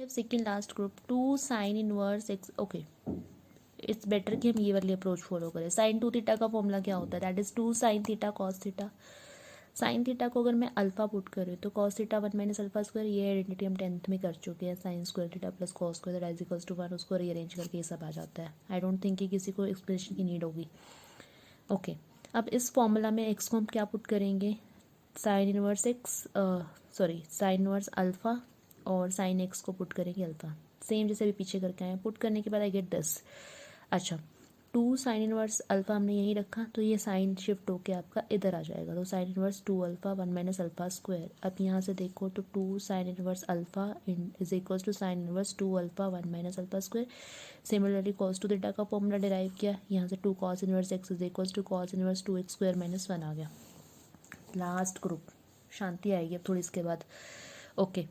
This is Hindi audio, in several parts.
Second last group, 2 sine inverse x. Okay, it's better कि हम ये वाली अप्रोच फॉलो करें। साइन 2 थीटा का फॉर्मूला क्या होता है? That is 2 sine theta cos theta. Sine theta को अगर मैं अल्फा पुट करूँ तो cos theta 1 minus alpha square, ये आइडेंटिटी हम 10th में कर चुके हैं। Sine square theta plus cos square that is equals to 1, उसको रीअरेंज करके ये सब आ जाता है। आई डोंट थिंक कि किसी को एक्सप्लेनेशन की नीड होगी। ओके, अब इस फॉर्मूला में एक्स को हम क्या पुट करेंगे? Sign inverse x, sorry sine inverse alpha और साइन एक्स को पुट करेंगे अल्फा, सेम जैसे अभी पीछे करके आए। पुट करने के बाद आई गेट 10। अच्छा, 2 साइन इनवर्स अल्फा हमने यहीं रखा तो ये साइन शिफ्ट होके आपका इधर आ जाएगा, तो sine inverse 2 alpha 1 minus alpha square. अब यहाँ से देखो तो 2 sine inverse alpha is equals to sine inverse 2 alpha 1 minus alpha square. Similarly cos 2 theta का फॉर्मूला डिराइव किया, यहाँ से 2 cos inverse x is equals to cos inverse 2x square minus 1 आ गया। लास्ट ग्रुप, शांति आएगी अब थोड़ी इसके बाद। Okay,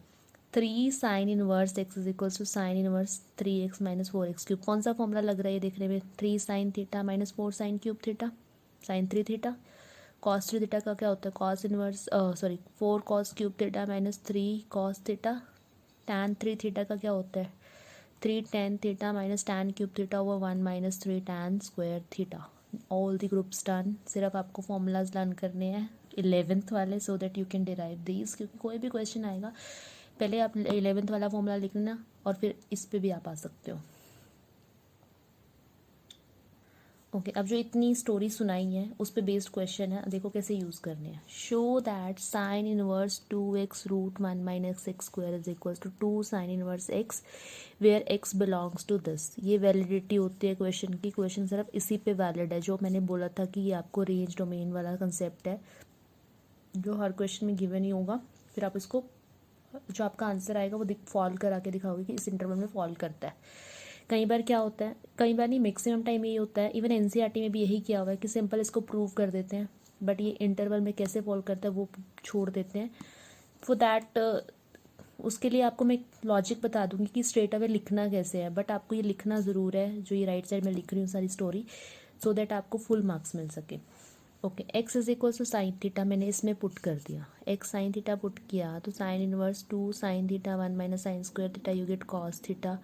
3 sine inverse x is equals to sine inverse 3x minus 4x cube. कौन सा फॉर्मूला लग रहा है देखने में? 3 sine theta minus 4 sine cube theta, sine 3 theta. Cos 3 theta का क्या होता है? Cos inverse 4 cos cube theta minus 3 cos theta. Tan 3 theta का क्या होता है? 3 tan theta minus tan cube theta over 1 minus 3 tan square theta. All the groups done. सिर्फ आपको फॉर्मूलाज लर्न करने हैं 11th वाले, so that you can derive these, क्योंकि कोई भी क्वेश्चन आएगा पहले आप 11th वाला फॉर्मूला लिखना और फिर इस पे भी आप आ सकते हो। ओके, अब जो इतनी स्टोरी सुनाई है उस पे बेस्ड क्वेश्चन है, देखो कैसे यूज़ करने हैं। Show that sine inverse 2x root 1 minus x square is equals to 2 sine inverse x where x belongs to this. ये वैलिडिटी होती है क्वेश्चन की, क्वेश्चन सिर्फ इसी पे वैलिड है। जो मैंने बोला था कि ये आपको रेंज डोमेन वाला कंसेप्ट है जो हर क्वेश्चन में गिवन ही होगा, फिर आप इसको जो आपका आंसर आएगा वो फॉल करा के दिखाओगे कि इस इंटरवल में फॉल करता है। कई बार क्या होता है, कई बार नहीं, मैक्सिमम टाइम यही होता है, इवन एनसीईआरटी में भी यही किया हुआ है कि सिंपल इसको प्रूव कर देते हैं, बट ये इंटरवल में कैसे फॉल करता है वो छोड़ देते हैं। फॉर दैट उसके लिए आपको मैं लॉजिक बता दूंगी कि स्ट्रेट अवे लिखना कैसे है, बट आपको ये लिखना ज़रूर है जो ये राइट साइड में लिख रही हूँ सारी स्टोरी, सो दैट आपको फुल मार्क्स मिल सके। Okay, x is equal to sine theta मैंने इसमें पुट कर दिया, एक्स साइन थीटा पुट किया तो sine inverse 2 sine theta 1 minus sine square theta, you get cos theta.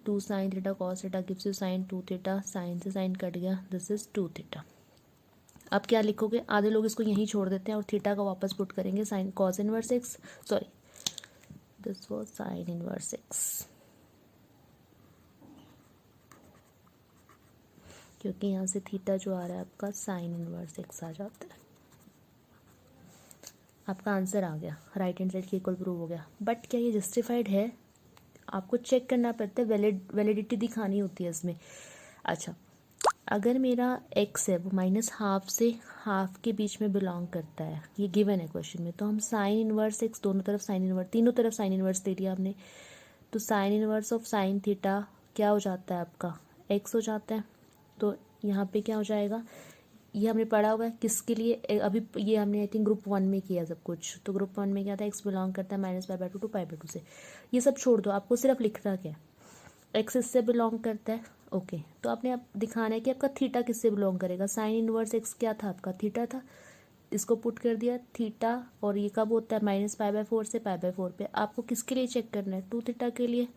2 sine theta cos theta gives you sine 2 theta, sine से साइन कट गया, दिस इज 2 थीटा। अब क्या लिखोगे? आधे लोग इसको यहीं छोड़ देते हैं और थीटा का वापस पुट करेंगे, sine cos inverse x, sorry this was sign inverse x, क्योंकि यहाँ से थीटा जो आ रहा है आपका साइन इनवर्स एक्स आ जाता है। आपका आंसर आ गया, राइट हैंड साइड की इक्वल प्रूव हो गया। बट क्या ये जस्टिफाइड है? आपको चेक करना पड़ता है, वैलिडिटी दिखानी होती है इसमें। अच्छा, अगर मेरा एक्स है वो माइनस हाफ से हाफ के बीच में बिलोंग करता है, ये गिवन है क्वेश्चन में, तो हम साइन इनवर्स एक्स, दोनों तरफ साइन इनवर्स, तीनों तरफ साइन इनवर्स ले लिया हमने, तो sine inverse of sine theta क्या हो जाता है आपका? एक्स हो जाता है। तो यहाँ पे क्या हो जाएगा? ये हमने पढ़ा हुआ है किसके लिए, अभी ये हमने आई थिंक ग्रुप 1 में किया सब कुछ। तो ग्रुप 1 में क्या था? एक्स बिलोंग करता है minus pi by 2 to pi by 2 से। ये सब छोड़ दो, आपको सिर्फ लिखना क्या है, एक्स इससे बिलोंग करता है। ओके, तो आपने आप दिखाना है कि आपका थीटा किससे बिलोंग करेगा। साइन इनवर्स एक्स क्या था? आपका थीटा था, इसको पुट कर दिया थीटा, और ये कब होता है? माइनस पाई बाय 4 से पाई बाय 4 पे। आपको किसके लिए चेक करना है? 2 थीटा के लिए,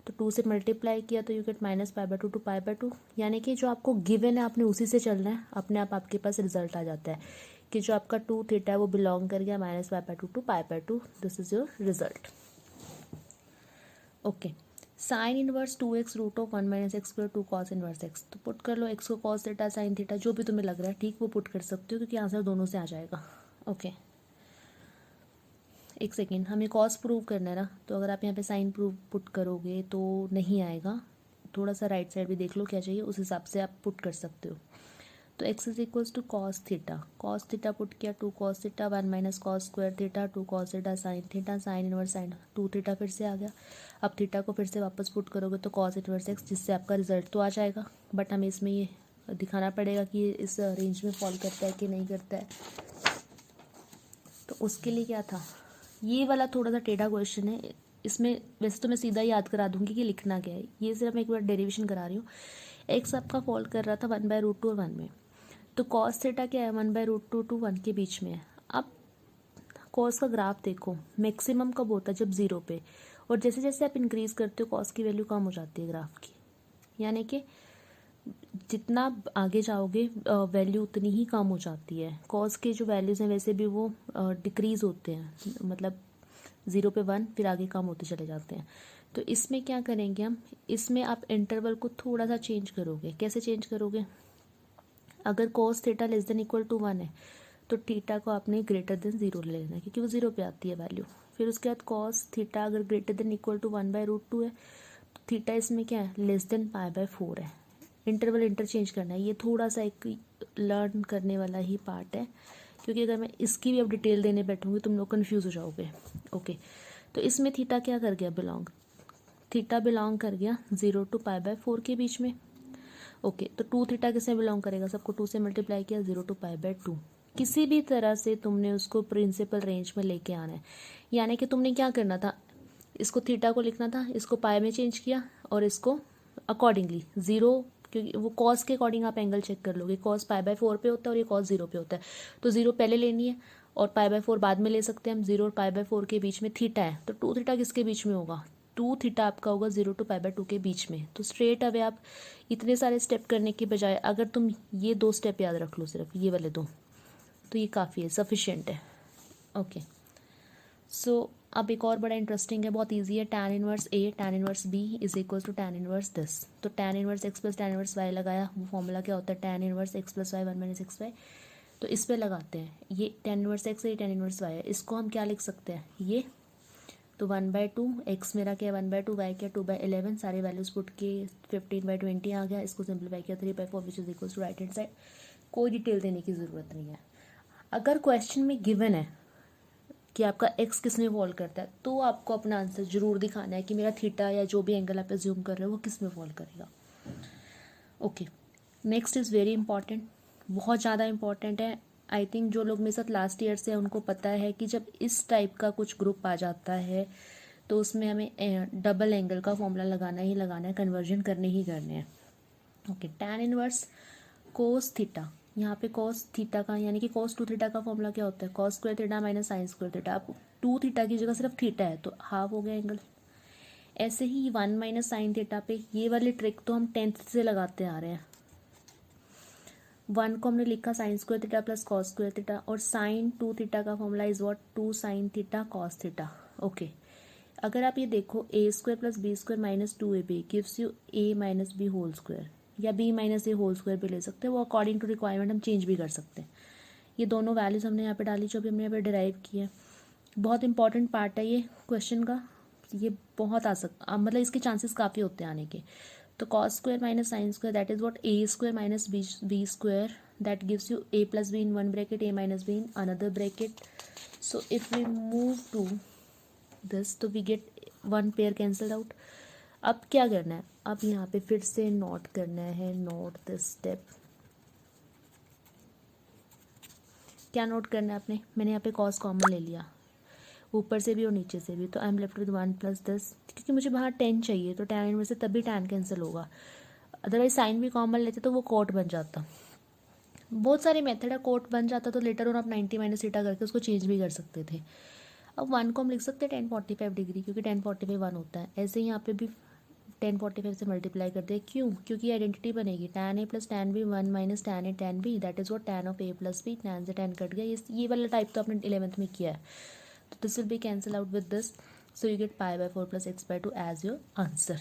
तो 2 से मल्टीप्लाई किया तो you get minus pi by 2 to pi by 2, यानी कि जो आपको गिवन है आपने उसी से चलना है, अपने आप आपके पास रिजल्ट आ जाता है कि जो आपका 2 थीटा है वो बिलोंग कर गया minus pi by 2 to pi by 2, this is your result. Okay, sine inverse 2x root of 1 minus x square 2 cos inverse x, तो पुट कर लो एक्स को कॉस थीटा साइन थीटा, जो भी तुम्हें लग रहा है ठीक वो पुट कर सकते हो, क्योंकि आंसर दोनों से आ जाएगा। ओके, एक सेकेंड, हमें कॉस प्रूव करना है ना, तो अगर आप यहाँ पे साइन प्रूव पुट करोगे तो नहीं आएगा, थोड़ा सा राइट साइड भी देख लो क्या चाहिए, उस हिसाब से आप पुट कर सकते हो। तो x is equals to cos theta put किया 2 cos theta 1 minus cos square theta 2 cos theta sine inverse sine 2 theta फिर से आ गया। अब थीटा को फिर से वापस पुट करोगे तो कॉस इनवर्स एक्स, जिससे आपका रिजल्ट तो आ जाएगा, बट हमें इसमें ये दिखाना पड़ेगा कि ये इस रेंज में फॉल करता है कि नहीं करता है। तो उसके लिए क्या था, ये वाला थोड़ा सा टेढ़ा क्वेश्चन है, इसमें वैसे तो मैं सीधा याद करा दूंगी कि लिखना क्या है, ये सिर्फ मैं एक बार डेरिवेशन करा रही हूँ। एक्स आपका फॉल कर रहा था 1 बाय रूट 2 और 1 में, तो कॉस थीटा क्या है? 1 बाय रूट 2 टू 1 के बीच में है। अब कॉस का ग्राफ देखो, मैक्सिमम कब होता है? जब 0 पे, और जैसे जैसे आप इंक्रीज़ करते हो कॉस की वैल्यू कम हो जाती है ग्राफ की, यानी कि जितना आगे जाओगे वैल्यू उतनी ही कम हो जाती है। कॉस के जो वैल्यूज़ हैं वैसे भी वो डिक्रीज़ होते हैं, मतलब 0 पे 1 फिर आगे कम होते चले जाते हैं। तो इसमें क्या करेंगे हम, इसमें आप इंटरवल को थोड़ा सा चेंज करोगे। कैसे चेंज करोगे, अगर cos theta less than equal to 1 है तो थीटा को आपने ग्रेटर देन 0 ले लेना है, क्योंकि वो 0 पे आती है वैल्यू। फिर उसके बाद कॉस थीटा अगर ग्रेटर देन इक्वल टू 1/√2 है तो थीटा इसमें क्या है, लेस देन π/4 है। इंटरवल इंटरचेंज करना है, ये थोड़ा सा एक लर्न करने वाला ही पार्ट है, क्योंकि अगर मैं इसकी भी अब डिटेल देने बैठूंगी तुम लोग कन्फ्यूज़ हो जाओगे। ओके, तो इसमें थीटा क्या कर गया, बिलोंग, थीटा बिलोंग कर गया 0 to π/4 के बीच में। ओके, तो 2 थीटा किसमें बिलोंग करेगा, सबको 2 से मल्टीप्लाई किया, 0 to π/2। किसी भी तरह से तुमने उसको प्रिंसिपल रेंज में लेके आना है, यानी कि तुमने क्या करना था, इसको थीटा को लिखना था, इसको पाई में चेंज किया और इसको अकॉर्डिंगली 0, क्योंकि वो कॉस के अकॉर्डिंग आप एंगल चेक कर लोगे, कॉस π/4 पे होता है और ये कॉस 0 पे होता है, तो 0 पहले लेनी है और π/4 बाद में ले सकते हैं हम। 0 और π/4 के बीच में थीटा है, तो 2 थीटा किसके बीच में होगा, 2 थीटा आपका होगा 0 to π/2 के बीच में। तो स्ट्रेट अवे आप इतने सारे स्टेप करने के बजाय अगर तुम ये 2 स्टेप याद रख लो, सिर्फ ये वाले 2, तो ये काफ़ी है, सफिशिएंट है। ओके, सो अब एक और बड़ा इंटरेस्टिंग है, बहुत इजी है। tan inverse A tan inverse B is equal to tan inverse this. तो tan inverse x plus tan inverse y लगाया, वो फॉर्मूला क्या होता है, tan inverse x plus y 1 - xy। तो इस पे लगाते हैं, ये tan इनवर्स x है, ये tan इनवर्स y है, इसको हम क्या लिख सकते हैं, ये तो 1/2, x मेरा क्या 1/2, y क्या 2/11, सारे वैल्यूज पुट के 15/20 आ गया। इसको सिंप्लीफाई किया 3/4 which is equal to right hand side. कोई डिटेल देने की ज़रूरत नहीं है। अगर क्वेश्चन में गिवन है कि आपका x किस में फॉल करता है, तो आपको अपना आंसर जरूर दिखाना है कि मेरा थीटा या जो भी एंगल आप एज्यूम कर रहे हो वो किस में फॉल करेगा। Okay, next is very important, बहुत ज़्यादा इंपॉर्टेंट है। आई थिंक जो लोग मेरे साथ लास्ट ईयर से हैं उनको पता है कि जब इस टाइप का कुछ ग्रुप आ जाता है तो उसमें हमें डबल एंगल का फॉर्मूला लगाना ही लगाना है, कन्वर्जन करने ही करने हैं। Okay, tan inverse cos theta, यहाँ पे कॉस थीटा का यानी कि कॉस 2 थीटा का फॉर्मूला क्या होता है, cos square theta minus sine square theta. अब 2 थीटा की जगह सिर्फ थीटा है तो हाफ हो गया एंगल। ऐसे ही 1 माइनस साइन थीटा पे ये वाली ट्रिक तो हम 10th से लगाते आ रहे हैं। 1 को हमने लिखा sine square theta plus cos square theta, और साइन 2 थीटा का formula is what, 2 sine theta cos theta. Okay, अगर आप ये देखो a square plus b square minus 2ab gives you a minus b whole square, या b minus a whole square भी ले सकते हैं, वो अकॉर्डिंग टू रिक्वायरमेंट हम चेंज भी कर सकते हैं। ये दोनों वैल्यूज हमने यहाँ पे डाली जो भी हमने यहाँ पे डिराइव की है। बहुत इंपॉर्टेंट पार्ट है ये क्वेश्चन का, ये बहुत मतलब इसके चांसेस काफ़ी होते हैं आने के। तो cos square minus sine square that is what a square minus B square, that gives you a plus B in one bracket, a minus B in another bracket. So if we move to this तो we get one pair cancelled out. अब क्या करना है, अब यहाँ पे फिर से नोट करना है, नोट दिस स्टेप। क्या नोट करना है आपने, मैंने यहाँ पे कॉस कॉमन ले लिया ऊपर से भी और नीचे से भी, तो I am left with 1 plus this, क्योंकि मुझे बाहर tan चाहिए तो tan इनवर्स से तभी tan कैंसिल होगा, अदरवाइज साइन भी कॉमन लेते तो वो कोट बन जाता। बहुत सारे मेथड है, कोट बन जाता तो लेटर ऑन आप 90 माइनस थीटा करके उसको चेंज भी कर सकते थे। अब 1 को हम लिख सकते हैं tan 45 डिग्री, क्योंकि tan 45 1 होता है। ऐसे ही यहाँ पे भी tan 45 से मल्टीप्लाई कर दे, क्यों, क्योंकि आइडेंटिटी बनेगी tan a plus tan b 1 minus tan a tan b, that is what tan of a plus b, tan से tan कट गया। ये वाला टाइप तो आपने 11th में किया है, तो this will be cancel out with this, so you get π/4 plus x/2 as your answer.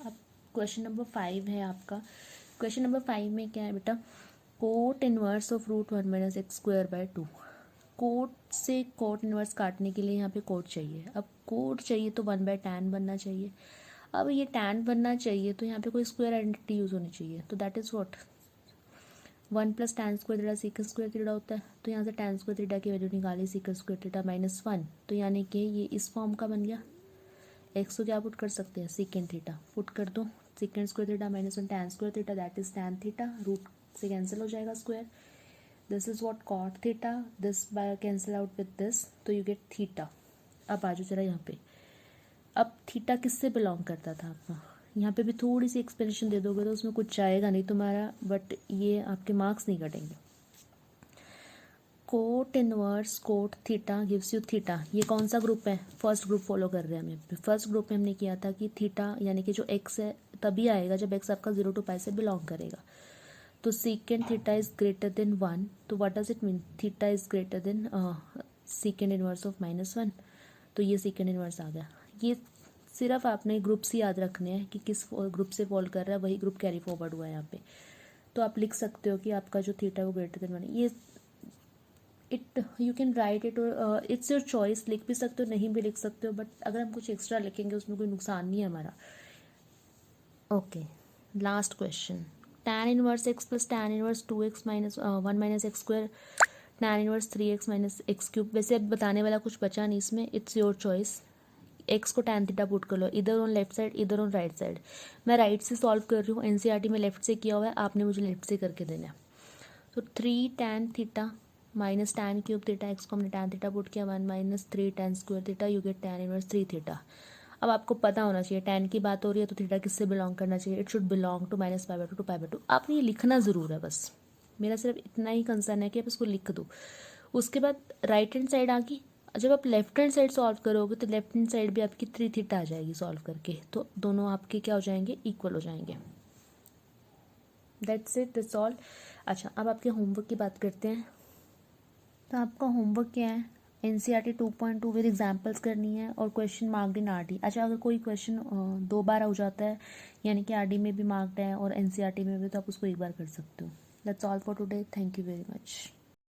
अब क्वेश्चन नंबर 5 है आपका। क्वेश्चन नंबर 5 में क्या है बेटा, cot inverse of √1 minus x square by 2। Cot से कोट इनवर्स काटने के लिए यहाँ पे कोट चाहिए। अब कोट चाहिए तो 1/tan बनना चाहिए। अब ये tan बनना चाहिए तो यहाँ पे कोई स्क्वायर आइडेंटिटी यूज़ होनी चाहिए, तो that is what 1 plus tan square theta secant square theta होता है। तो यहाँ से tan स्क्वायर थीटा की वैल्यू निकाली, सीकन स्क्वायर थीटा माइनस 1, तो यानी कि ये इस फॉर्म का बन गया। एक्स को क्या पुट कर सकते हैं, सीकेंड थीटा पुट कर दो, secant square theta minus 1 tan square theta that is tan theta, root से कैंसिल हो जाएगा square. This is what cot theta, this by cancel out with this, तो यू गेट थीटा। अब आ जाओ जरा यहाँ पे, अब थीटा किससे बिलोंग करता था आपका, यहाँ पे भी थोड़ी सी एक्सप्लेनेशन दे दोगे तो उसमें कुछ जाएगा नहीं तुम्हारा, बट ये आपके मार्क्स नहीं कटेंगे। Cot inverse cot theta gives you theta. ये कौन सा ग्रुप है? फर्स्ट ग्रुप फॉलो कर रहे हैं हमें। फर्स्ट ग्रुप में हमने किया था कि थीटा यानी कि जो एक्स है तभी आएगा जब एक्स आपका 0 to पाई से बिलोंग करेगा। तो secant theta is greater than 1, तो what does it mean? Theta is greater than सीकेंड inverse of -1, तो ये सीकेंड इनवर्स आ गया। ये सिर्फ आपने ग्रुप्स ही याद रखने हैं कि किस ग्रुप से फॉल कर रहा है, वही ग्रुप कैरी फॉरवर्ड हुआ है यहाँ पे। तो आप लिख सकते हो कि आपका जो थीटा वो ग्रेटर देन 1, ये it you can write it, it's your choice, लिख भी सकते हो नहीं भी लिख सकते हो, बट अगर हम कुछ एक्स्ट्रा लिखेंगे उसमें कोई नुकसान नहीं है हमारा। Okay, last question. tan inverse x plus tan inverse 2x minus 1 minus x square tan inverse 3x minus x cube. वैसे अब बताने वाला कुछ बचा नहीं इसमें, इट्स योर चॉइस। एक्स को tan थीटा पुट कर लो, इधर ऑन लेफ्ट साइड इधर ऑन राइट साइड। मैं राइट से सॉल्व कर रही हूँ, एनसीईआरटी में लेफ्ट से किया हुआ है, आपने मुझे लेफ्ट से करके देना है। तो 3 tan theta minus tan cube theta, x को हमने tan थीटा पुट किया, 1 minus 3 tan square theta, you gate tan inverse 3 theta. अब आपको पता होना चाहिए tan की बात हो रही है तो थीटा किससे बिलोंग करना चाहिए? It should belong to -π/2 to π/2। आपने ये लिखना ज़रूर है, बस मेरा सिर्फ इतना ही कंसर्न है कि आप इसको लिख दो। उसके बाद राइट हैंड साइड आ गई। जब आप लेफ्ट हैंड साइड सॉल्व करोगे तो लेफ्ट हैंड साइड भी आपकी 3 थीटा आ जाएगी सॉल्व करके, तो दोनों आपके क्या हो जाएंगे? इक्वल हो जाएंगे। That's it, that's all. अच्छा, अब आपके होमवर्क की बात करते हैं। तो आपका होमवर्क क्या है? एनसीईआरटी 2.2 विद एग्जाम्पल्स करनी है और क्वेश्चन मार्क्ड इन आरडी। अच्छा, अगर कोई क्वेश्चन 2 बार हो जाता है यानी कि आरडी में भी मार्क्ड है और एनसीईआरटी में भी, तो आप उसको एक बार कर सकते हो। That's all for today, thank you very much.